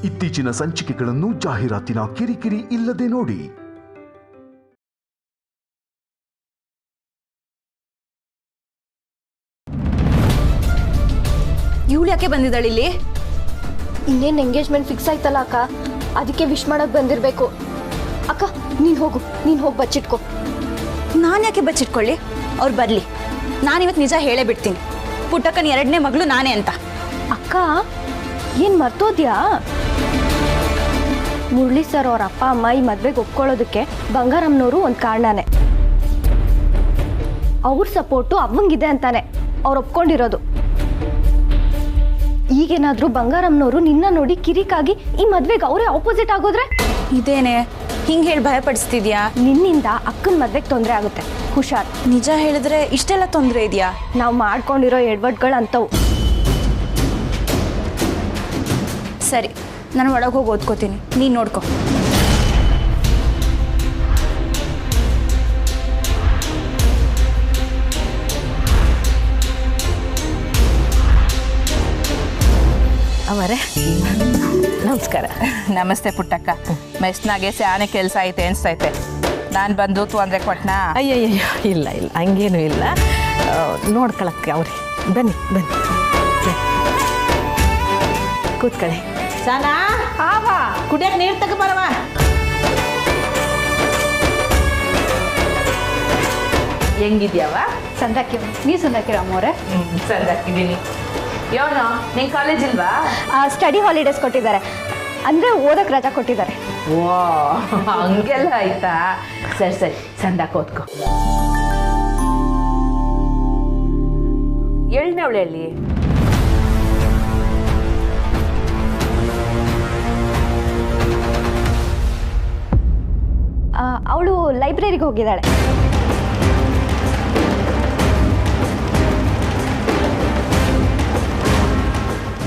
ಇತ್ತೀಚಿನ ಸಂಚಿಕೆಗಳನ್ನು ಜಾಹೀರಾತಿನ ಕಿರಿಕಿರಿ ಇಲ್ಲದೆ ನೋಡಿ. ಇವಳು ಯಾಕೆ ಬಂದಿದ್ದಾಳೆ ಇಲ್ಲಿ? ಇನ್ನೇನು ಎಂಗೇಜ್ಮೆಂಟ್ ಫಿಕ್ಸ್ ಆಯ್ತಲ್ಲ ಅಕ್ಕ, ಅದಕ್ಕೆ ವಿಶ್ ಮಾಡಕ್ ಬಂದಿರಬೇಕು. ಅಕ್ಕ ನೀನು ಹೋಗಿ ಬಚ್ಚಿಟ್ಕೋ. ನಾನು ಯಾಕೆ ಬಚ್ಚಿಟ್ಕೊಳ್ಳಿ? ಅವ್ರು ಬರಲಿ, ನಾನಿವತ್ತು ನಿಜ ಹೇಳೇ ಬಿಡ್ತೀನಿ. ಪುಟ್ಟಕ್ಕನ 2ನೇ ಮಗಳು ನಾನೇ ಅಂತ. ಅಕ್ಕ ಏನು ಮರ್ತೋದ್ಯಾ? ಮುರಳಿ ಸರ್ ಅವ್ರ ಅಪ್ಪ ಅಮ್ಮ ಈ ಮದ್ವೆಗೆ ಒಪ್ಕೊಳ್ಳೋದಕ್ಕೆ ಬಂಗಾರಮ್ಮನವರು ಒಂದು ಕಾರಣನೇ. ಅವ್ರ ಸಪೋರ್ಟು ಅಮ್ಮಂಗಿದೆ ಅಂತಾನೆ ಅವ್ರು ಒಪ್ಕೊಂಡಿರೋದು. ಈಗೇನಾದ್ರೂ ಬಂಗಾರಮ್ಮನವರು ನಿನ್ನ ನೋಡಿ ಕಿರಿಕಾಗಿ ಈ ಮದ್ವೆಗೆ ಅವರೇ ಆಪೋಸಿಟ್ ಆಗೋದ್ರೆ? ಇದೇನೆ ಹಿಂಗೆ ಹೇಳಿ ಭಯಪಡಿಸ್ತಿದ್ಯಾ? ನಿನ್ನಿಂದ ಅಕ್ಕನ ಮದ್ವೆಗೆ ತೊಂದರೆ ಆಗುತ್ತೆ, ಹುಷಾರ್. ನಿಜ ಹೇಳಿದ್ರೆ ಇಷ್ಟೆಲ್ಲ ತೊಂದರೆ ಇದೆಯಾ? ನಾವು ಮಾಡ್ಕೊಂಡಿರೋ ಎಡವಟ್ಗಳು ಅಂತವು. ಸರಿ, ನಾನು ಒಳಗೆ ಹೋಗಿ ಓದ್ಕೋತೀನಿ, ನೀನು ನೋಡ್ಕೊ. ಅವರೇ ನಮಸ್ಕಾರ. ನಮಸ್ತೆ ಪುಟ್ಟಕ್ಕ. ಮೆಸ್ನಾಗೆ ಸ್ಯಾನೆ ಕೆಲಸ ಐತೆ ಅನಿಸ್ತೈತೆ. ನಾನು ಬಂದು ತೊಂದರೆ ಕೊಟ್ಟನಾ? ಅಯ್ಯಯ್ಯೋ ಇಲ್ಲ ಇಲ್ಲ, ಹಂಗೇನು ಇಲ್ಲ. ನೋಡ್ಕೊಳಕ್ಕೆ ಅವ್ರಿ. ಬನ್ನಿ ಬನ್ನಿ ಕೂತ್ಕೊಳ್ಳಿ. ಸಾನಾ ಕುಡಿಯಕ್ಕೆ ನೀರು ತಗೊಬರವ. ಹೆಂಗಿದ್ಯಾವ? ಸಂದಾಕಿ ನೀ ಸಂದಾಕಿರಮ್ಮವ್ರೆ? ಸಂದಾಕಿದ್ದೀನಿ. ಯೋನು ನಿಂಗೆ ಕಾಲೇಜ್ ಇಲ್ವಾ? ಸ್ಟಡಿ ಹಾಲಿಡೇಸ್ ಕೊಟ್ಟಿದ್ದಾರೆ, ಅಂದರೆ ಓದಕ್ಕೆ ರಜಾ ಕೊಟ್ಟಿದ್ದಾರೆ. ಓ ಹಂಗೆಲ್ಲ ಆಯ್ತಾ? ಸರಿ ಸರಿ, ಸಂದಾಕ ಓದ್ಕೊ. 7ನೇ ಹೇಳಿ. ಅವಳು ಲೈಬ್ರರಿಗೆ ಹೋಗಿದ್ದಾಳೆ.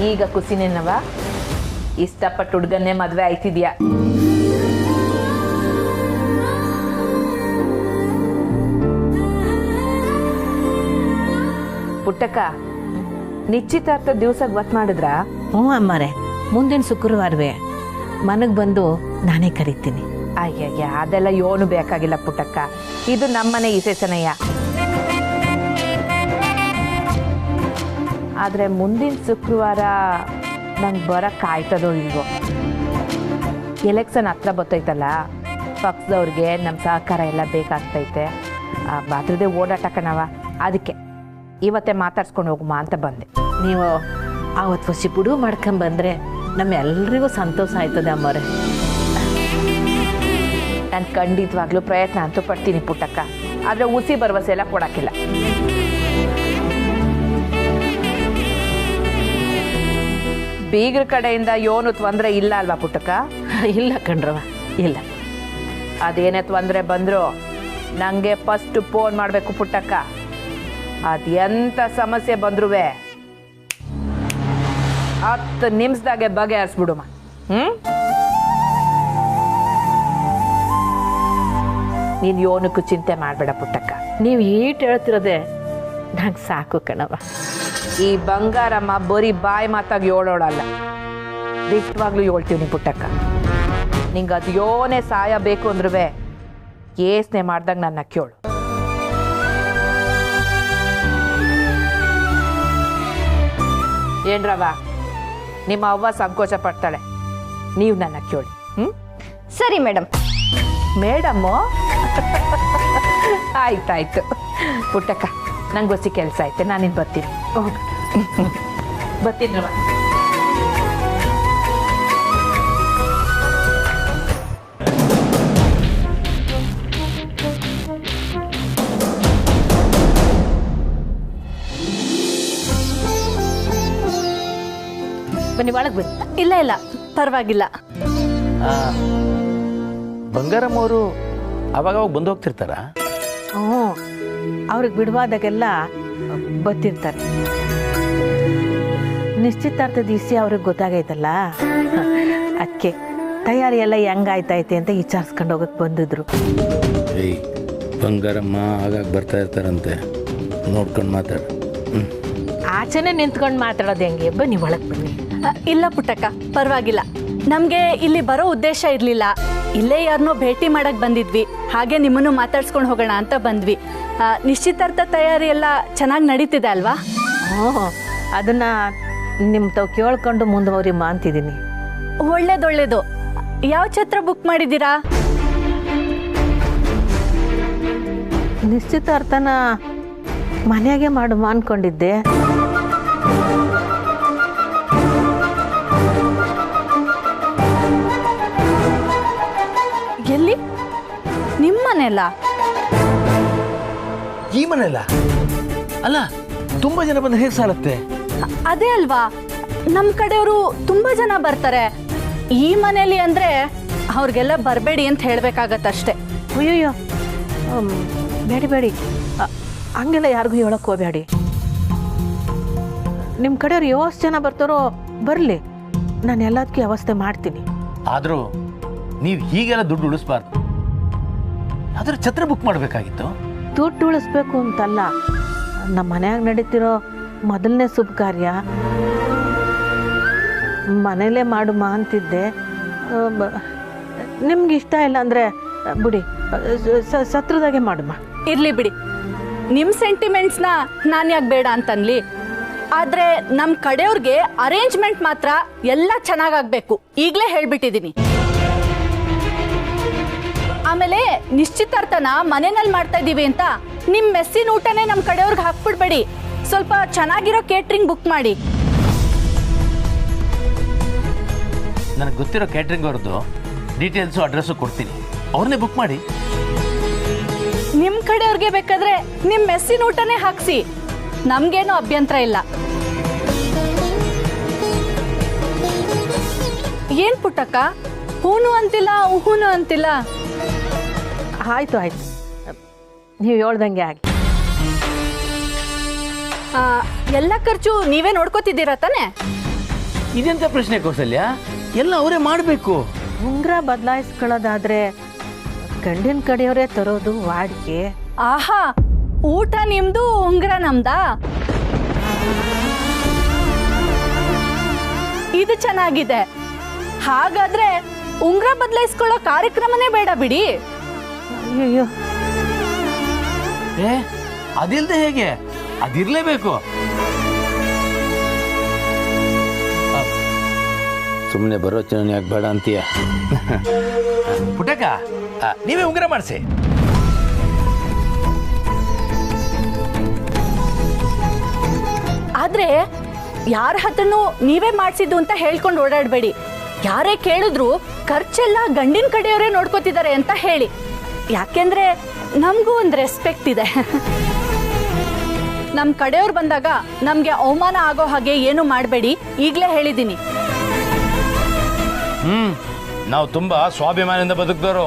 ಈಗ ಕುಸಿನೇನವ? ಇಷ್ಟಪಟ್ಟು ಹುಡುಗನ್ನೇ ಮದುವೆ ಆಯ್ತಿದ್ಯಾ? ಪುಟ್ಟಕ್ಕ, ನಿಶ್ಚಿತಾರ್ಥ ದಿವಸ ಗೊತ್ತು ಮಾಡಿದ್ರಾ? ಹ್ಞೂ ಅಮ್ಮರೇ, ಮುಂದಿನ ಶುಕ್ರವಾರವೇ ಮನೆಗೆ ಬಂದು ನಾನೇ ಕರಿತೀನಿ. ಅಯ್ಯಯ್ಯ, ಅದೆಲ್ಲ ಏನು ಬೇಕಾಗಿಲ್ಲ ಪುಟ್ಟಕ್ಕ. ಇದು ನಮ್ಮನೆ ವಿಶೇಷಣಯ್ಯ. ಆದರೆ ಮುಂದಿನ ಶುಕ್ರವಾರ ನಂಗೆ ಬರೋಕ್ಕಾಯ್ತದೋ ಇಲ್ವೋ? ಎಲೆಕ್ಷನ್ ಹತ್ರ ಬರ್ತೈತಲ್ಲ, ಪಕ್ಷದವ್ರಿಗೆ ನಮ್ಮ ಸಹಕಾರ ಎಲ್ಲ ಬೇಕಾಗ್ತೈತೆ. ಬಾತ್ರದೇ ಓಡಾಟ ಕಣವ. ಅದಕ್ಕೆ ಇವತ್ತೇ ಮಾತಾಡ್ಸ್ಕೊಂಡು ಹೋಗುಮ ಅಂತ ಬಂದೆ. ನೀವು ಆವತ್ತು ಹೊಸಿ ಬಿಡು ಮಾಡ್ಕೊಂಬಂದ್ರೆ ನಮ್ಮೆಲ್ಲರಿಗೂ ಸಂತೋಷ ಆಯ್ತದೆ ಅಮ್ಮರೇ. ನಾನು ಖಂಡಿತವಾಗ್ಲೂ ಪ್ರಯತ್ನ ಅಂತೂ ಪಡ್ತೀನಿ ಪುಟ್ಟಕ್ಕ. ಆದರೆ ಹುಸಿ ಭರವಸೆ ಎಲ್ಲ ಕೊಡೋಕ್ಕಿಲ್ಲ. ಬೀಗ್ರ ಕಡೆಯಿಂದ ಏನು ತೊಂದರೆ ಇಲ್ಲ ಅಲ್ವಾ ಪುಟ್ಟಕ್ಕ? ಇಲ್ಲ ಕಣ್ರವ, ಇಲ್ಲ. ಅದೇನೇ ತೊಂದರೆ ಬಂದರೂ ನನಗೆ ಫಸ್ಟ್ ಫೋನ್ ಮಾಡಬೇಕು ಪುಟ್ಟಕ್ಕ. ಅದೆಂಥ ಸಮಸ್ಯೆ ಬಂದ್ರೂ 10 ನಿಮಿಷದಾಗೆ ಬಗೆಹರಿಸ್ಬಿಡುಮ. ನೀನು ಏನಕ್ಕೂ ಚಿಂತೆ ಮಾಡಬೇಡ ಪುಟ್ಟಕ್ಕ. ನೀವು ಈಟ್ ಹೇಳ್ತಿರೋದೆ ನಂಗೆ ಸಾಕು ಕಣವ. ಈ ಬಂಗಾರಮ್ಮ ಬರೀ ಬಾಯಿ ಮಾತಾಗಿ ಹೇಳೋಳಲ್ಲ, ದಿಟ್ಟವಾಗ್ಲೂ ಹೇಳ್ತೀವಿ ಪುಟ್ಟಕ್ಕ. ನಿಂಗೆ ಅದು ಯೋನೇ ಸಹಾಯ ಬೇಕು ಅಂದ್ರೂ ಯೋಚನೆ ಮಾಡ್ದಾಗ ನನ್ನ ಕೇಳು. ಏನ್ರವ, ನಿಮ್ಮ ಅವ್ವ ಸಂಕೋಚ ಪಡ್ತಾಳೆ, ನೀವು ನನ್ನ ಕೇಳಿ. ಸರಿ ಮೇಡಮ್. ಮೇಡಮ್ಮು? ಆಯ್ತಾಯ್ತು ಪುಟ್ಟಕ್ಕ, ನಂಗೆ ಗೊತ್ತಿ ಕೆಲಸ ಐತೆ, ನಾನಿನ್ನು ಬರ್ತೀನಿ. ಬರ್ತೀನಿರವ. ಬನ್ನಿ ಒಳಗೆ ಬನ್ನಿ. ಇಲ್ಲ ಇಲ್ಲ ಪರವಾಗಿಲ್ಲ. ಬಂಗಾರಮ್ಮ ಅವರು ಅವಾಗ ಬಂದು ಹೋಗ್ತಿರ್ತಾರ? ಹ್ಞೂ, ಅವ್ರಿಗೆ ಬಿಡುವಾದಾಗೆಲ್ಲ ಬರ್ತಿರ್ತಾರೆ. ನಿಶ್ಚಿತಾರ್ಥ ದಿವಸ ಅವ್ರಿಗೆ ಗೊತ್ತಾಗೈತಲ್ಲ, ಅದಕ್ಕೆ ತಯಾರಿ ಎಲ್ಲ ಹೆಂಗಾಯ್ತೈತೆ ಅಂತ ವಿಚಾರಿಸ್ಕೊಂಡು ಹೋಗಕ್ಕೆ ಬಂದಿದ್ರು. ಏಯ್, ಬಂಗಾರಮ್ಮ ಆಗಾಗ ಬರ್ತಾ ಇರ್ತಾರಂತೆ, ನೋಡ್ಕೊಂಡು ಮಾತಾಡ. ಆಚೆನೆ ನಿಂತ್ಕೊಂಡು ಮಾತಾಡೋದು ಹೆಂಗೆ? ಬನ್ನಿ ಒಳಗೆ ಬನ್ನಿ. ಇಲ್ಲ ಪುಟ್ಟಕ್ಕ, ಪರವಾಗಿಲ್ಲ. ನಮಗೆ ಇಲ್ಲಿ ಬರೋ ಉದ್ದೇಶ ಇರಲಿಲ್ಲ, ಇಲ್ಲೇ ಯಾರನ್ನೋ ಭೇಟಿ ಮಾಡಕ್ಕೆ ಬಂದಿದ್ವಿ, ಹಾಗೆ ನಿಮ್ಮನ್ನು ಮಾತಾಡ್ಸ್ಕೊಂಡು ಹೋಗೋಣ ಅಂತ ಬಂದ್ವಿ. ನಿಶ್ಚಿತಾರ್ಥ ತಯಾರಿ ಎಲ್ಲ ಚೆನ್ನಾಗಿ ನಡೀತಿದೆ ಅಲ್ವಾ? ಹ್ಞೂ, ಅದನ್ನು ನಿಮ್ಮ ತಾವು ಕೇಳ್ಕೊಂಡು ಮುಂದುವರಿಮ್ಮ ಅಂತಿದ್ದೀನಿ. ಒಳ್ಳೇದು. ಯಾವ ಛತ್ರ ಬುಕ್ ಮಾಡಿದ್ದೀರಾ? ನಿಶ್ಚಿತಾರ್ಥನ ಮನೆಯಾಗೆ ಮಾಡುವ ಅಂದ್ಕೊಂಡಿದ್ದೆ. ಎಲ್ಲಿ? ನಿಮ್ಮನೆಲ್ಲ? ಈ ಮನೆಯಲ್ಲ ಅಲ್ಲ, ತುಂಬ ಜನ ಬಂದು ಹೇಗೆ ಸಾಲತ್ತೆ? ಅದೇ ಅಲ್ವಾ, ನಮ್ಮ ಕಡೆಯವರು ತುಂಬ ಜನ ಬರ್ತಾರೆ. ಈ ಮನೇಲಿ ಅಂದರೆ ಅವ್ರಿಗೆಲ್ಲ ಬರಬೇಡಿ ಅಂತ ಹೇಳಬೇಕಾಗತ್ತಷ್ಟೆ. ಅಯ್ಯಯ್ಯೋ, ಬೇಡಿ ಹಂಗೆಲ್ಲ ಯಾರಿಗೂ ಹೇಳಕ್ಕೆ ಹೋಗಬೇಡಿ. ನಿಮ್ಮ ಕಡೆಯವ್ರು ಎಷ್ಟು ಜನ ಬರ್ತಾರೋ ಬರಲಿ, ನಾನು ಎಲ್ಲದಕ್ಕೂ ವ್ಯವಸ್ಥೆ ಮಾಡ್ತೀನಿ. ಆದರೂ ನೀವು ಹೀಗೆಲ್ಲ ದುಡ್ಡು ಉಳಿಸ್ಬಾರ್ದು. ಅದರ ಛತ್ರ ಬುಕ್ ಮಾಡಬೇಕಾಗಿತ್ತು. ದುಡ್ಡು ಉಳಿಸ್ಬೇಕು ಅಂತಲ್ಲ, ನಮ್ಮ ಮನ್ಯಾಗ ನಡೀತಿರೋ ಮೊದಲನೇ ಶುಭ ಕಾರ್ಯ ಮನೇಲೇ ಮಾಡುಮ ಅಂತಿದ್ದೆ. ನಿಮ್ಗೆ ಇಷ್ಟ ಇಲ್ಲ ಅಂದರೆ ಬಿಡಿ, ಸತ್ರದಾಗೆ ಮಾಡುಮ. ಇರಲಿ ಬಿಡಿ, ನಿಮ್ಮ ಸೆಂಟಿಮೆಂಟ್ಸ್ನ ನಾನು ಯಾಕೆ ಬೇಡ ಅಂತನ್ಲಿ. ಆದರೆ ನಮ್ಮ ಕಡೆಯವ್ರಿಗೆ ಅರೇಂಜ್ಮೆಂಟ್ ಮಾತ್ರ ಎಲ್ಲ ಚೆನ್ನಾಗಾಗಬೇಕು, ಈಗಲೇ ಹೇಳ್ಬಿಟ್ಟಿದ್ದೀನಿ. ಆಮೇಲೆ ನಿಶ್ಚಿತಾರ್ಥನ ಮನೆಯಲ್ಲಿ ಮಾಡ್ತಾ ಇದ್ದೀವಿ ಅಂತ ನಿಮ್ಮ ಮೆಸ್ಸಿನ ಊಟನೇ ನಮ್ಮ ಕಡೆಯವ್ರಿಗೆ ಹಾಕ್ಬಿಡ್ಬೇಡಿ. ಸ್ವಲ್ಪ ಚೆನ್ನಾಗಿರೋ ಕೇಟ್ರಿಂಗ್ ಬುಕ್ ಮಾಡಿ. ನನಗೆ ಗೊತ್ತಿರೋ ಕ್ಯಾಟ್ರಿಂಗ್ ಅವ್ರದ್ದು ಡೀಟೇಲ್ಸು ಅಡ್ರೆಸ್ಸು ಕೊಡ್ತೀನಿ, ಅವ್ರನ್ನೇ ಬುಕ್ ಮಾಡಿ. ನಿಮ್ಮ ಕಡೆಯವ್ರಿಗೆ ಬೇಕಾದ್ರೆ ನಿಮ್ಮ ಮೆಸ್ಸಿನ ಊಟನೇ ಹಾಕ್ಸಿ, ನಮಗೇನು ಅಭ್ಯಂತರ ಇಲ್ಲ. ಏನ್ ಪುಟ್ಟಕ್ಕ, ಹೂನು ಅಂತಿಲ್ಲ ಹೂನು ಅಂತಿಲ್ಲ? ಆಯಿತು, ನೀವು ಹೇಳ್ದಂಗೆ ಆಗಿ. ಎಲ್ಲ ಖರ್ಚು ನೀವೇ ನೋಡ್ಕೋತಿದ್ದೀರಾ ತಾನೆ? ಇದೆಂತ ಪ್ರಶ್ನೆ ಕೌಸಲ್ಯ, ಎಲ್ಲ ಅವರೇ ಮಾಡಬೇಕು. ಉಂಗ್ರ ಬದಲಾಯಿಸ್ಕೊಳ್ಳೋದಾದ್ರೆ ಗಂಡಿನ ಕಡೆಯವರೇ ತರೋದು ವಾಡಿಕೆ. ಆಹಾ, ಊಟ ನಿಮ್ದು, ಉಂಗ್ರ ನಮ್ದಾ? ಇದು ಚೆನ್ನಾಗಿದೆ. ಹಾಗಾದ್ರೆ ಉಂಗ್ರ ಬದಲಾಯಿಸ್ಕೊಳ್ಳೋ ಕಾರ್ಯಕ್ರಮನೇ ಬೇಡ ಬಿಡಿ. ಅಯ್ಯೋ, ಅದಿಲ್ದೆ ಹೇಗೆ? ಅದಿರ್ಲೇಬೇಕು. ಸುಮ್ಮನೆ ಬರೋ ಚನ ಯಾಕೆ ಬೇಡ ಅಂತೀಯ? ಪುಟ್ಟಕ್ಕ, ನೀವೇ ಉಂಗುರ ಮಾಡಿಸಿ. ಆದ್ರೆ ಯಾರ ಹತ್ರನೂ ನೀವೇ ಮಾಡಿಸಿದ್ದು ಅಂತ ಹೇಳ್ಕೊಂಡು ಓಡಾಡಬೇಡಿ. ಯಾರೇ ಕೇಳಿದ್ರು ಖರ್ಚೆಲ್ಲ ಗಂಡಿನ ಕಡೆಯವರೇ ನೋಡ್ಕೋತಿದ್ದಾರೆ ಅಂತ ಹೇಳಿ. ಯಾಕೆಂದ್ರೆ ನಮಗೂ ಒಂದು ರೆಸ್ಪೆಕ್ಟ್ ಇದೆ. ನಮ್ಮ ಕಡೆಯವ್ರು ಬಂದಾಗ ನಮಗೆ ಅವಮಾನ ಆಗೋ ಹಾಗೆ ಏನು ಮಾಡಬೇಡಿ, ಈಗಲೇ ಹೇಳಿದ್ದೀನಿ. ನಾವು ತುಂಬಾ ಸ್ವಾಭಿಮಾನದಿಂದ ಬದುಕಿದವರು,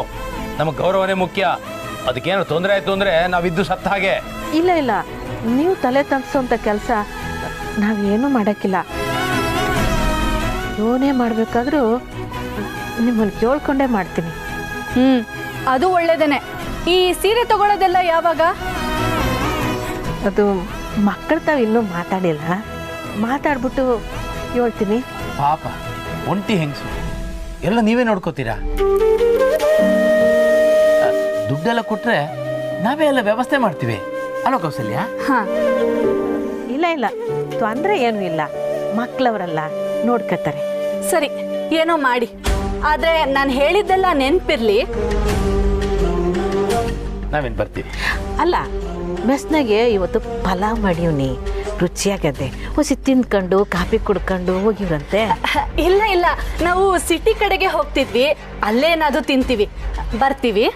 ನಮಗೆ ಗೌರವನೇ ಮುಖ್ಯ. ಅದಕ್ಕೇನು ತೊಂದರೆ ಆಯ್ತು ಅಂದ್ರೆ ನಾವಿದ್ದು ಸತ್ತ ಹಾಗೆ. ಇಲ್ಲ, ನೀವು ತಲೆ ತಗ್ಸೋಂಥ ಕೆಲಸ ನಾವೇನು ಮಾಡೋಕ್ಕಿಲ್ಲ. ಯೋನೇ ಮಾಡಬೇಕಾದ್ರೂ ನಿಮ್ಮನ್ನು ಕೇಳ್ಕೊಂಡೇ ಮಾಡ್ತೀನಿ. ಅದು ಒಳ್ಳೇದೇನೆ. ಈ ಸೀರೆ ತಗೊಳ್ಳೋದೆಲ್ಲ ಯಾವಾಗ? ಅದು ಮಕ್ಕಳು ತಾವು ಇನ್ನೂ ಮಾತಾಡಿಲ್ಲ, ಮಾತಾಡ್ಬಿಟ್ಟು ಹೇಳ್ತೀನಿ. ಪಾಪ ಒಂಟಿ ಹೆಂಗಸು, ಎಲ್ಲ ನೀವೇ ನೋಡ್ಕೋತೀರಾ? ದುಡ್ಡೆಲ್ಲ ಕೊಟ್ರೆ ನಾವೇ ಎಲ್ಲ ವ್ಯವಸ್ಥೆ ಮಾಡ್ತೀವಿ ಅಲ್ಲ ಕೌಸಲ್ಯ? ಇಲ್ಲ, ತೊಂದರೆ ಏನೂ ಇಲ್ಲ, ಮಕ್ಕಳವರಲ್ಲ ನೋಡ್ಕೊತಾರೆ. ಸರಿ, ಏನೋ ಮಾಡಿ. ಆದ್ರೆ ನಾನು ಹೇಳಿದ್ದೆಲ್ಲ ನೆನ್ಪಿರ್ಲಿ. ನಾವೇನು ಬರ್ತೀವಿ. ಅಲ್ಲ, ಮೆಸ್ನಾಗೆ ಇವತ್ತು ಪಲಾವ್ ಮಾಡೀವ್ನಿ, ರುಚಿಯಾಗದೆ. ಹೊಸಿ ತಿಂದ್ಕೊಂಡು ಕಾಫಿ ಕುಡ್ಕೊಂಡು ಹೋಗಿವ್ರಂತೆ. ಇಲ್ಲ, ನಾವು ಸಿಟಿ ಕಡೆಗೆ ಹೋಗ್ತಿದ್ವಿ, ಅಲ್ಲೇನಾದ್ರು ತಿಂತೀವಿ. ಬರ್ತೀವಿ.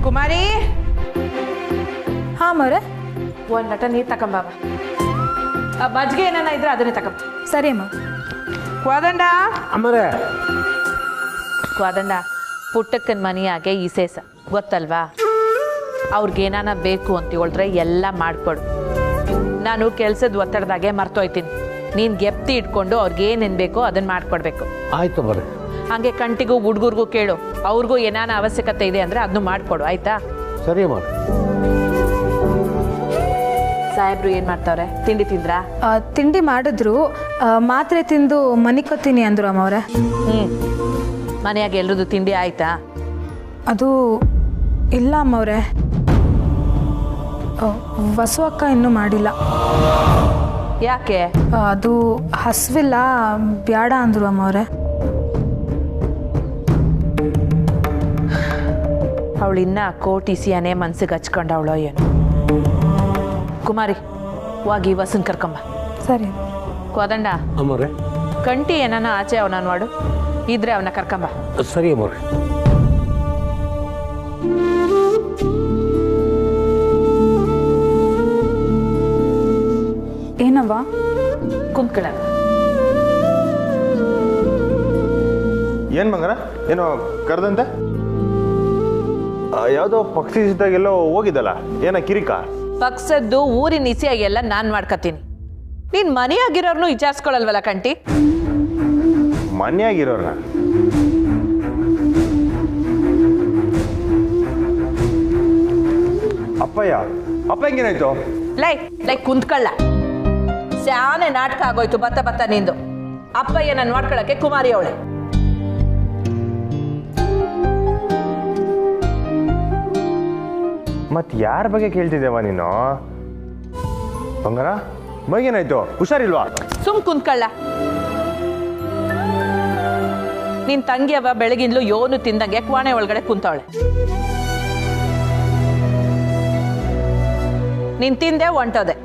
ಕುಮಾರಿ, ಹಾಂ ಮರೆ. ಒಂದು ಲಟ ನೀರು ತಗೊಂಬಾವ. ಮಜ್ಜಿಗೆ ಏನಾನ ಇದ್ರೆ ಅದನ್ನೇ ತಗೊಂಬ. ಸರಿ ಅಮ್ಮ. ಕ್ವಾದಂಡ ಅಮ್ಮರೇ, ಕ್ವಾದಂಡ, ಪುಟ್ಟಕ್ಕನ ಮನೆಯಾಗೆ ಈ ಸೇಸ ಗೊತ್ತಲ್ವಾ? ಅವ್ರಿಗೇನಾನ ಬೇಕು ಅಂತ ಹೇಳಿದ್ರೆ ಎಲ್ಲ ಮಾಡಿಕೊಡು. ನಾನು ಕೆಲಸದ ಒತ್ತಡದಾಗೆ ಮರ್ತೋಯ್ತೀನಿ. ನೀನು ಗೆಪ್ತಿ ಇಟ್ಕೊಂಡು ಅವ್ರಿಗೇನೇನು ಬೇಕೋ ಅದನ್ನು ಮಾಡಿಕೊಡ್ಬೇಕು. ಆಯ್ತು ಬರ್ರಿ. ಹಾಗೆ ಕಂಟಿಗೂ ಹುಡುಗರಿಗೂ ಕೇಳು, ಅವ್ರಿಗೂ ಏನಾನ ಅವಶ್ಯಕತೆ ಇದೆ ಅಂದರೆ ಅದನ್ನು ಮಾಡಿಕೊಡು, ಆಯ್ತಾ? ಸರಿ ಮಾಡ್ರಿ. ಸಾಹೇಬ್ರು ಏನು ಮಾಡ್ತಾವ್ರೆ? ತಿಂಡಿ ತಿಂದ್ರಾ? ತಿಂಡಿ ಮಾಡಿದ್ರು, ಮಾತ್ರೆ ತಿಂದು ಮನಿಕೋತೀನಿ ಅಂದರು ಅಮ್ಮವ್ರೆ. ಮನೆಯಾಗ ಎಲ್ರದ್ದು ತಿಂಡಿ ಆಯ್ತಾ? ಅದು ಇಲ್ಲ ಅಮ್ಮವ್ರೆ, ವಸು ಅಕ್ಕ ಇನ್ನೂ ಮಾಡಿಲ್ಲ. ಯಾಕೆ? ಅದು ಹಸ್ವಿಲ್ಲ, ಬ್ಯಾಡ ಅಂದರು ಅಮ್ಮವ್ರೆ. ಅವಳಿನ್ನ ಕೋಟಿಸಿಯನೇ ಮನ್ಸಿಗೆ ಹಚ್ಕೊಂಡವಳೋ ಏನು. ಕುಮಾರಿ, ಹೋಗಿ ವಸನ್ ಕರ್ಕೊಂಬ. ಸರಿ. ಕೋದಂಡ, ಅಮ್ಮರೇ, ಕಂಟಿ ಏನಾನ ಆಚೆ ಅವನ ಮಾಡು, ಇದ್ರೆ ಅವನ ಕರ್ಕೊಂಬ. ಸರಿ ಅಮ್ಮರೇ. ಏನವ್ವ? ಕುಂತ್ಕಳ. ಏನು ಮಂಗನ, ಏನೋ ಕರೆದಂತೆ? ಯಾವುದೋ ಪಕ್ಷಿ ಸಿದ್ದಾಗೆಲ್ಲೋ ಹೋಗಿದ್ದಲ್ಲ, ಏನ ಕಿರಿಕ? ಪಕ್ಸದ್ದು ಊರಿನ ಇಸಿಯಾಗೆಲ್ಲ ನಾನು ಮಾಡ್ಕೊತೀನಿ. ನೀನು ಮನೆಯಾಗಿರೋರ್ನು ವಿಚಾರಿಸ್ಕೊಳಲ್ವಲ್ಲ ಕಂಟಿ? ಮನೆಯಾಗಿರೋರ್ನ? ಅಪ್ಪಯ್ಯ, ಅಪ್ಪಯ್ಯಂಗೇನಾಯ್ತು? ಲೈ ಕುಂತ್ಕಳ್ಳ. ಸ್ಯಾನೆ ನಾಟಕ ಆಗೋಯ್ತು ಬತ್ತ ಬತ್ತ ನಿಂದು. ಅಪ್ಪಯ್ಯ ನಾನು ಮಾಡ್ಕೊಳಕ್ಕೆ ಕುಮಾರಿ ಅವಳೆ. ಮತ್ ಯಾರ ಬಗ್ಗೆ ಕೇಳ್ತಿದ್ದೇವ ನೀನು? ಬಂಗಾರ, ಮಗೇನಾಯ್ತು? ಹುಷಾರಿಲ್ವಾ? ಸುಮ್ ಕುಂತ್ಕಳ್ಳ. ನಿನ್ ತಂಗಿಯವ ಬೆಳಗಿನ್ಲು ಯೋನು ತಿಂದಂಗೆ ಕ್ವಾಣೆ ಒಳಗಡೆ ಕುಂತವಳೆ. ನೀನ್ ತಿಂದೆ ಹೊಂಟೋದೆ.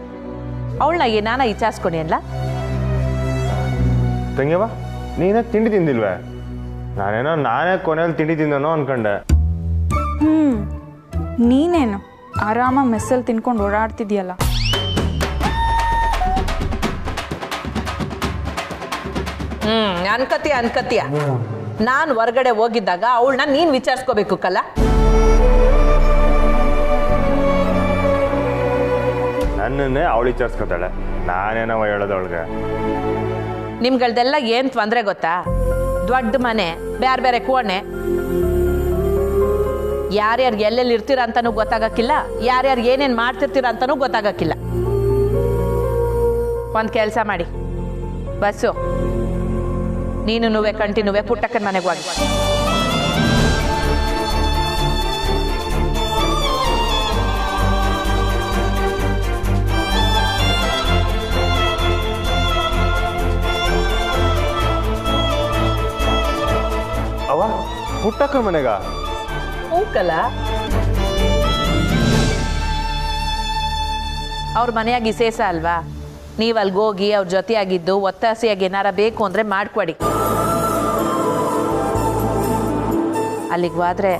ಅವಳನ್ನ ಏನಾನ ವಿಚಾರಿಸ್ಕೊಡಿ ಅಲ್ಲ? ತಂಗಿಯವ, ನೀನ ತಿಂಡಿ ತಿಂದಿಲ್ವೇ? ನಾನೇ ಕೊನೆಯಲ್ಲಿ ತಿಂಡಿ ತಿಂದನೋ ಅನ್ಕೊಂಡೆ. ನೀನೇನು ಆರಾಮ ಮೆಸ್ಸಲ್ಲಿ ತಿನ್ಕೊಂಡು ಓಡಾಡ್ತಿದ್ಯಲ್ಲ. ಅನ್ಕತಿಯ ನಾನು ಹೊರಗಡೆ ಹೋಗಿದ್ದಾಗ ಅವಳನ್ನ ನೀನ್ ವಿಚಾರಿಸ್ಕೋಬೇಕು ಕಲ್ಲ. ನನ್ನನ್ನೇ ಅವಳು ವಿಚಾರಿಸ್ಕೊತಾಳೆ, ನಾನೇನವ ಹೇಳೋದು ಅವಳಿಗೆ? ನಿಮ್ಗಳ್ದೆಲ್ಲ ಏನ್ ತೊಂದ್ರೆ ಗೊತ್ತಾ? ದೊಡ್ಡ ಮನೆ, ಬೇರೆ ಬೇರೆ ಕೋಣೆ, ಯಾರ್ಯಾರು ಎಲ್ಲೆಲ್ಲಿ ಇರ್ತೀರ ಅಂತಾನೂ ಗೊತ್ತಾಗಕ್ಕಿಲ್ಲ, ಯಾರ್ಯಾರು ಏನೇನ್ ಮಾಡ್ತಿರ್ತೀರ ಅಂತಾನೂ ಗೊತ್ತಾಗಕ್ಕಿಲ್ಲ. ಒಂದ್ ಕೆಲಸ ಮಾಡಿ, ಬಸ್ಸು ನೀನು ಕಂಟಿನ್ಯೂವೆ ಪುಟ್ಟಕ್ಕನ ಮನೆಗೆ ಹೋಗಿ. ಅವ ಪುಟ್ಟಕ್ಕ ಮನೆಗ? ಹೂಕಲ್ಲ, ಅವ್ರ ಮನೆಯಾಗಿ ವಿಶೇಷ ಅಲ್ವಾ? ನೀವು ಅಲ್ಲಿಗೆ ಹೋಗಿ ಅವ್ರ ಜೊತೆಯಾಗಿದ್ದು ಒತ್ತಾಸೆಯಾಗಿ ಏನಾರ ಬೇಕು ಅಂದರೆ ಮಾಡಿಕೊಡಿ. ಅಲ್ಲಿಗೆ ಹೋದ್ರೆ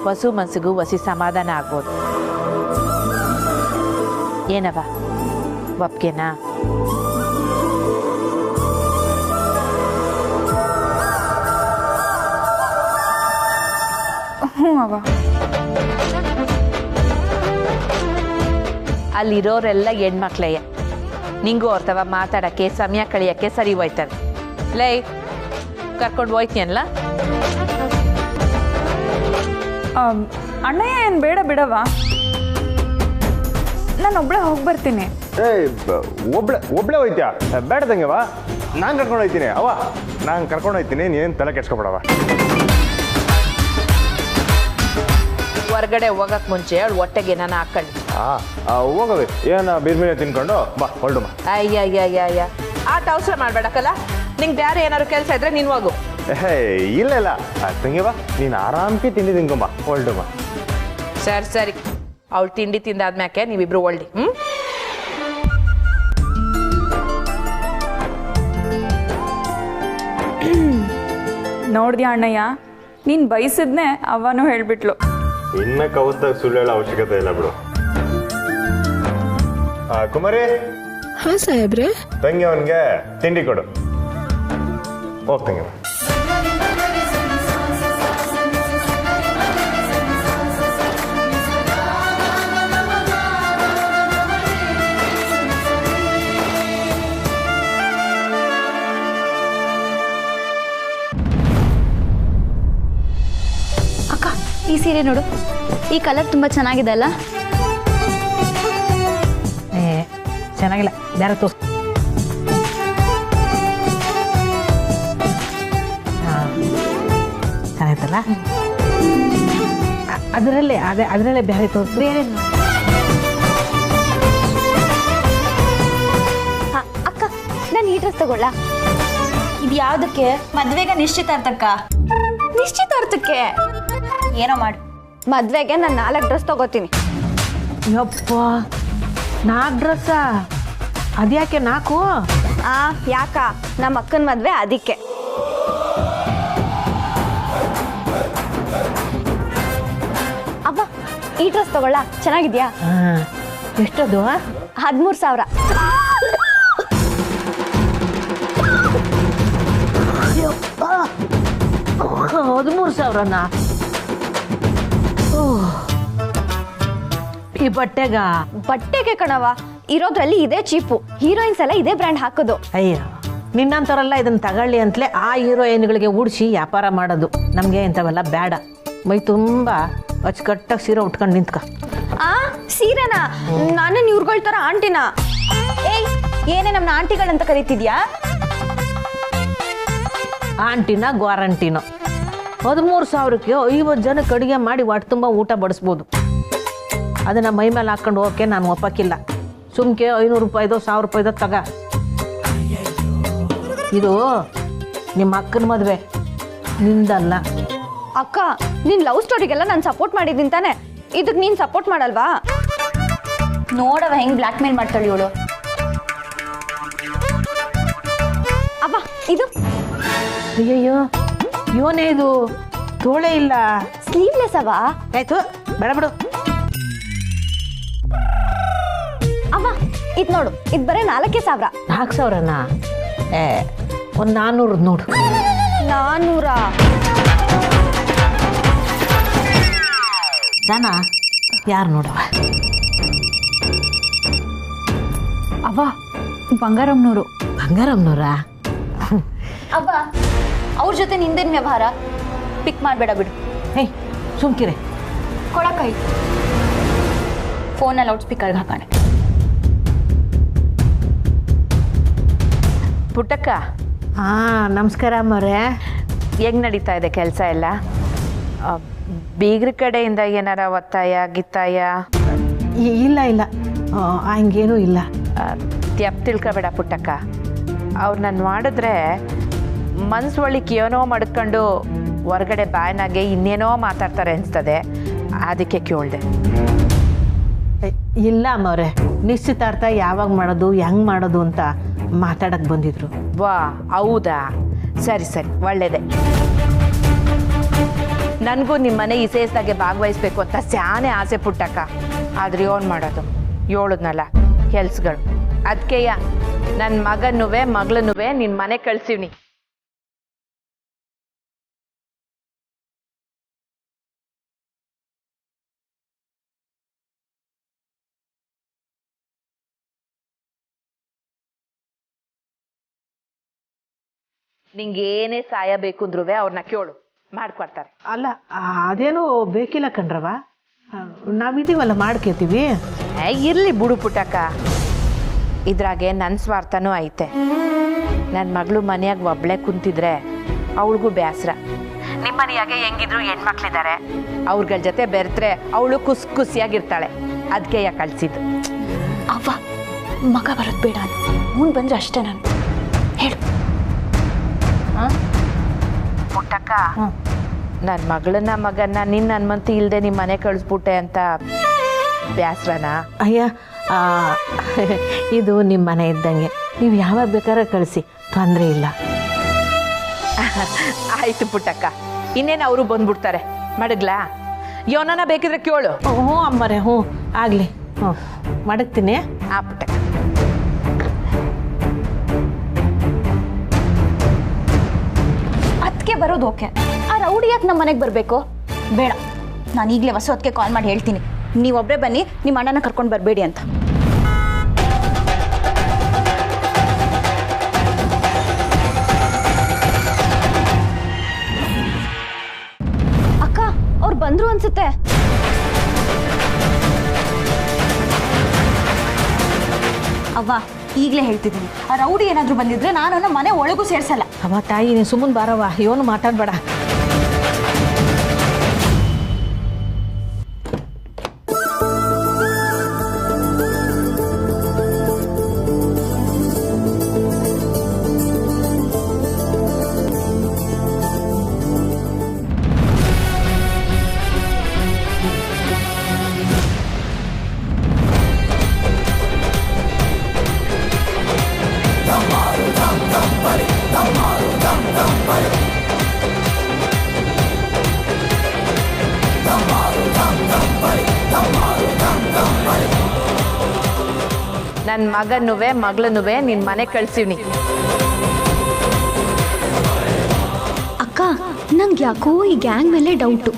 ಹೊಸ ಮನಸ್ಸಿಗೂ ಹೊಸ ಸಮಾಧಾನ ಆಗ್ಬೋದು. ಏನವ, ಒಪ್ಗೆನಾ? ಹ್ಞೂ ಅವ್ವ. ಅಲ್ಲಿರೋರೆಲ್ಲ ಹೆಣ್ಮಕ್ಳೆಯ, ನಿಂಗೂ ಅವ್ರತವ ಮಾತಾಡೋಕ್ಕೆ ಸಮಯ ಕಳಿಯೋಕ್ಕೆ ಸರಿ ಹೋಯ್ತವೆ. ಲೈ ಕರ್ಕೊಂಡು ಹೋಯ್ತೀಯಲ್ಲ? ಅಣ್ಣಯ್ಯ ಏನು ಬೇಡ ಬಿಡವ, ನಾನು ಒಬ್ಳೆ ಹೋಗಿ ಬರ್ತೀನಿ. ಒಬ್ಳೆ ಹೋಯ್ತ್ಯಾ? ಬೇಡ ತಂಗಿಯವ, ನಾನು ಕರ್ಕೊಂಡು ಹೋಯ್ತೀನಿ. ಅವ ನಾನು ಕರ್ಕೊಂಡು ಹೋಯ್ತೀನಿ, ನೀನು ತಲೆ ಕೆಡ್ಸ್ಕೊಬೇಡವ. ಹೊರಗಡೆ ಹೋಗಕ್ ಮುಂಚೆ ಅವಳು ಹೊಟ್ಟೆಗೆ ಏನಾನ ಹಾಕೊಳ್ಳಿ. ಹೋಗವೆ, ಏನ ಬಿರ್ಮೀನೆ ತಿನ್ಕೊಂಡು ಬಾ, ಹೊರಡುಮ. ಅಯ್ಯ ಆಟ ಅವಸರ ಮಾಡ್ಬೇಡಕ್ಕಲ್ಲ. ನಿಂಗೆ ಬೇರೆ ಏನಾದ್ರು ಕೆಲಸ ಇದ್ರೆ ನೀನು ಹೋಗು. ಇಲ್ಲ ತಂಗಿಯವ, ನೀನು ಆರಾಮ್ಕೆ ತಿಂಡಿ ತಿನ್ಕೊಂಬ, ಹೊರಡುಮ. ಸರಿ ಅವಳು ತಿಂಡಿ ತಿಂದಾದ್ಮ್ಯಾಕೆ ನೀವಿಬ್ರು ಒಳ್ಳಿ. ನೋಡ್ದ್ಯಾ ಅಣ್ಣಯ್ಯ, ನೀನು ಬಯಸಿದ್ನೆ ಅವನು ಹೇಳ್ಬಿಟ್ಲು. ಇನ್ನ ಕವಸ್ದಾಗ ಸುಳ್ಳು ಹೇಳೋ ಅವಶ್ಯಕತೆ ಇಲ್ಲ ಬಿಡು. ಕುಮಾರಿ. ಹಾ ಸಾಹೇಬ್ರೆ. ತಂಗಿ ಅವನಿಗೆ ತಿಂಡಿ ಕೊಡು. ಹೋಗ್ತಂಗಿ. ಸೀರೆ ನೋಡು, ಈ ಕಲರ್ ತುಂಬ ಚೆನ್ನಾಗಿದೆ ಅಲ್ಲ? ಚೆನ್ನಾಗಿಲ್ಲ, ಬೇರೆ ತೋರ್ಸ್. ಚೆನ್ನಾಯ್ತಲ್ಲ? ಅದರಲ್ಲೇ ಬೇರೆ ತೋರಿಸು. ಬೇರೆ ಅಕ್ಕ, ನಾನು ಈ ಡ್ರೆಸ್ ತಗೊಳ್ಳ? ಇದು ಯಾವುದಕ್ಕೆ? ಮದ್ವೆಗೆ ನಿಶ್ಚಿತಾರ್ಥಕ್ಕ? ನಿಶ್ಚಿತಾರ್ಥಕ್ಕೆ ಏನೋ ಮಾಡಿ, ಮದ್ವೆಗೆ ನಾನು 4 ಡ್ರೆಸ್ ತಗೋತೀನಿ. ಯಪ್ಪ, 4 ಡ್ರೆಸ್ಸ? ಅದ್ಯಾಕೆ 4? ಯಾಕ, ನಮ್ಮ ಅಕ್ಕನ ಮದ್ವೆ ಅದಕ್ಕೆ. ಅಬ್ಬ, ಈ ಡ್ರೆಸ್ ತಗೊಳ್ಳ? ಚೆನ್ನಾಗಿದ್ಯಾ? ಎಷ್ಟದು? 13,000. 13,000ನಾ? ಈ ಬಟ್ಟೆಗೆ ಕಣವ, ಇರೋದ್ರಲ್ಲಿ ಇದೇ ಚೀಪು. ಹೀರೋಯಿನ್ಸ್ ಎಲ್ಲ ಇದೇ ಬ್ರ್ಯಾಂಡ್ ಹಾಕೋದು. ಅಯ್ಯೋ, ನಿನ್ನಂಥವ್ರೆಲ್ಲ ಇದನ್ನ ತಗೊಳ್ಳಿ ಅಂತಲೇ ಆ ಹೀರೋಯಿನ್ಗಳಿಗೆ ಉಡಿಸಿ ವ್ಯಾಪಾರ ಮಾಡೋದು. ನಮಗೆ ಇಂಥವೆಲ್ಲ ಬೇಡ. ಮೈ ತುಂಬ ಅಚ್ಚುಕಟ್ಟಾಗಿ ಸೀರೆ ಉಟ್ಕೊಂಡು ನಿಂತ್ಕ. ಸೀರೆನಾ? ನಾನೇನು ಇವ್ರುಗಳ ಥರ ಆಂಟಿನ? ಏಯ್, ಏನೇ ನಮ್ಮನ್ನ ಆಂಟಿಗಳಂತ ಕರಿತಿದ್ಯಾ? ಆಂಟಿನ ಗ್ವಾರಂಟಿನೋ? 13,000ಕ್ಕೆ 50 ಜನಕ್ಕೆ ಅಡುಗೆ ಮಾಡಿ ಹೊಟ್ಟೆ ತುಂಬ ಊಟ ಬಡಿಸ್ಬೋದು. ಅದನ್ನು ಮೈ ಮೇಲೆ ಹಾಕ್ಕೊಂಡು ಹೋಗೋಕ್ಕೆ ನಾನು ಒಪ್ಪಕ್ಕಿಲ್ಲ. ಸುಮ್ಕೆ 500 ರೂಪಾಯಿದೋ 1000 ರೂಪಾಯಿದೋ ತಗ. ಇದು ನಿಮ್ಮ ಅಕ್ಕನ ಮದುವೆ, ನಿಂದಲ್ಲ. ಅಕ್ಕ, ನಿನ್ ಲವ್ ಸ್ಟೋರಿಗೆಲ್ಲ ನಾನು ಸಪೋರ್ಟ್ ಮಾಡಿದ್ದೀನಿ ತಾನೆ, ಇದಕ್ಕೆ ನೀನು ಸಪೋರ್ಟ್ ಮಾಡಲ್ವಾ? ನೋಡವ ಹೆಂಗ್ ಬ್ಲ್ಯಾಕ್ ಮೇಲ್ ಮಾಡ್ತಾಳೆ ಇವಳು. ಅಬ್ಬ, ಇದು ಅಯ್ಯಯ್ಯೋ, ಯೋನೇ ಇದು ತೋಳೆ ಇಲ್ಲ. ಸ್ಲೀವ್ಲೆಸ್ ಅವ? ಆಯ್ತು, ಬೇಡ ಬಿಡು. ಅವ ಇದು ನೋಡು, ಇದು ಬರೀ 4,000. 4,000ನಾ? ಒಂದು 400 ನೋಡು. 400? ಜನ ಯಾರು ನೋಡವ? ಅವ ಬಂಗಾರಮ್ನೂರು. ಬಂಗಾರಮ್ನೂರಾ? ಅವ ಅವ್ರ ಜೊತೆ ನಿಂದೇನು ವ್ಯವಹಾರ? ಪಿಕ್ ಮಾಡಬೇಡ ಬಿಡು. ಹೇ, ಸುಮ್ಕಿರೆ. ಕೊಡಕೈ ಫೋನಲ್ಲಿ ಲೌಡ್ ಸ್ಪೀಕರ್ಗೆ ಹಾಕೋಣ. ಪುಟ್ಟಕ್ಕ, ನಮಸ್ಕಾರ ಅಮ್ಮರೇ. ಹೆಂಗ್ ನಡೀತಾ ಇದೆ ಕೆಲಸ ಎಲ್ಲ? ಬೀಗ್ರ ಕಡೆಯಿಂದ ಏನಾರ ಒತ್ತಾಯ ಗಿತ್ತಾಯ? ಇಲ್ಲ ಹಂಗೇನೂ ಇಲ್ಲ. ತ್ಯಪ್ ತಿಳ್ಕೊಬೇಡ ಪುಟ್ಟಕ್ಕ. ಅವ್ರು ನಾನು ಮಾಡಿದ್ರೆ ಮನ್ಸು ಒಳಿಕೆ ಏನೋ ಮಡ್ಕೊಂಡು ಹೊರಗಡೆ ಬಾಯ್ನಾಗೆ ಇನ್ನೇನೋ ಮಾತಾಡ್ತಾರೆ ಅನಿಸ್ತದೆ, ಅದಕ್ಕೆ ಕೇಳಿದೆ. ಇಲ್ಲ ಅಮ್ಮವ್ರೆ, ನಿಶ್ಚಿತಾರ್ಥ ಯಾವಾಗ ಮಾಡೋದು ಹೆಂಗೆ ಮಾಡೋದು ಅಂತ ಮಾತಾಡಕ್ಕೆ ಬಂದಿದ್ರು. ವಾ, ಹೌದಾ? ಸರಿ ಒಳ್ಳೇದೆ. ನನಗೂ ನಿಮ್ಮ ಮನೆ ಈ ಸೇಸ್ದಾಗೆ ಭಾಗವಹಿಸ್ಬೇಕು ಅಂತ ಸ್ಯಾನೆ ಆಸೆ ಪುಟ್ಟಕ್ಕ. ಆದ್ರೆ ಏನು ಮಾಡೋದು, ಹೇಳದ್ನಲ್ಲ ಕೆಲ್ಸಗಳು. ಅದಕ್ಕೆಯ ನನ್ನ ಮಗನುವೆ ಮಗಳನ್ನುವೆ ನಿನ್ನ ಮನೆ ಕಳ್ಸಿವ್ನಿ. ನಿಂಗೇನೇ ಸಹಾಯ ಬೇಕು ಅಂದ್ರೂ ಅವ್ರನ್ನ ಕೇಳು, ಮಾಡ್ಕೊಡ್ತಾರೆ. ಅಲ್ಲ, ಅದೇನೂ ಬೇಕಿಲ್ಲ ಕಣ್ರವ, ನಾವಿದೀವಲ್ಲ ಮಾಡ್ಕೋತೀವಿ. ಇರ್ಲಿ ಬಿಡು ಪುಟ್ಟಕ್ಕ, ಇದ್ರಾಗೆ ನನ್ನ ಸ್ವಾರ್ಥನೂ ಐತೆ. ನನ್ನ ಮಗಳು ಮನೆಯಾಗ ಒಬ್ಳೆ ಕುಂತಿದ್ರೆ ಅವಳಿಗೂ ಬೇಸರ. ನಿಮ್ಮ ಮನೆಯಾಗೆ ಹೆಂಗಿದ್ರು ಹೆಣ್ಮಕ್ಳಿದ್ದಾರೆ, ಅವ್ರಗಳ ಜೊತೆ ಬೆರೆತ್ರೆ ಅವಳು ಖುಷಿಯಾಗಿರ್ತಾಳೆ. ಅದಕ್ಕೆ ಯಾಕೆ ಕಳ್ಸಿದ್ದು. ಅವ್ವ, ಮಗ ಬರೋದು ಬೇಡ, ಅವ್ನು ಬಂದ್ರೆ ಅಷ್ಟೇ. ನಾನು ಹೇಳು ಪುಟ್ಟಕ್ಕ, ನನ್ನ ಮಗನ್ನ ನಿನ್ನ ಅನ್ಮಂತಿ ಇಲ್ಲದೆ ನಿಮ್ಮ ಮನೆ ಕಳಿಸ್ಬಿಟ್ಟೆ ಅಂತ ಬೇಸರನಾ? ಅಯ್ಯ, ಇದು ನಿಮ್ಮ ಮನೆ ಇದ್ದಂಗೆ, ನೀವು ಯಾವಾಗ ಬೇಕಾದ್ರೆ ಕಳಿಸಿ, ತೊಂದರೆ ಇಲ್ಲ. ಆಯ್ತು ಪುಟ್ಟಕ್ಕ, ಇನ್ನೇನು ಅವರು ಬಂದ್ಬಿಡ್ತಾರೆ. ಮಡಗ್ಲಾ? ಯೋನನ ಬೇಕಿದ್ರೆ ಕೇಳು. ಹ್ಞೂ ಅಮ್ಮರೇ, ಹ್ಞೂ ಆಗಲಿ, ಹ್ಞೂ ಮಡಗ್ತೀನಿ. ಆ ಪುಟ್ಟಕ್ಕ, ಅದಕ್ಕೆ ಬರೋದು ಓಕೆ. ಆ ರೌಡಿ ಯಾಕೆ ನಮ್ಮ ಮನೆಗೆ ಬರಬೇಕು? ಬೇಡ, ನಾನು ಈಗಲೇ ಹೊಸದಕ್ಕೆ ಕಾಲ್ ಮಾಡಿ ಹೇಳ್ತೀನಿ, ನೀವೊಬ್ಬರೇ ಬನ್ನಿ, ನಿಮ್ಮ ಅಣ್ಣನ ಕರ್ಕೊಂಡು ಬರಬೇಡಿ ಅಂತ. ಅಕ್ಕ, ಅವ್ರು ಬಂದ್ರು ಅನ್ಸುತ್ತೆ. ಅವ್ವ ಈಗಲೇ ಹೇಳ್ತಿದ್ದೀನಿ, ಆ ರೌಡಿ ಏನಾದರೂ ಬಂದಿದ್ರೆ ನಾನು ಮನೆ ಒಳಗೂ ಸೇರ್ಸಲ್ಲ. ಅವ ತಾಯಿ ನೀನು ಸುಮ್ಮನೆ ಬಾರವ್ವ, ಇವನು ಮಾತಾಡ್ಬೇಡ. ನನ್ನ ಮಗನುವೆ ಮಗಳನ್ನುವೆ ನಿನ್ನ ಮನೆ ಕಳ್ಸಿವ್ನಿ. ಅಕ್ಕ ನಂಗೆ ಯಾಕೋ ಈ ಗ್ಯಾಂಗ್ ಮೇಲೆ ಡೌಟು.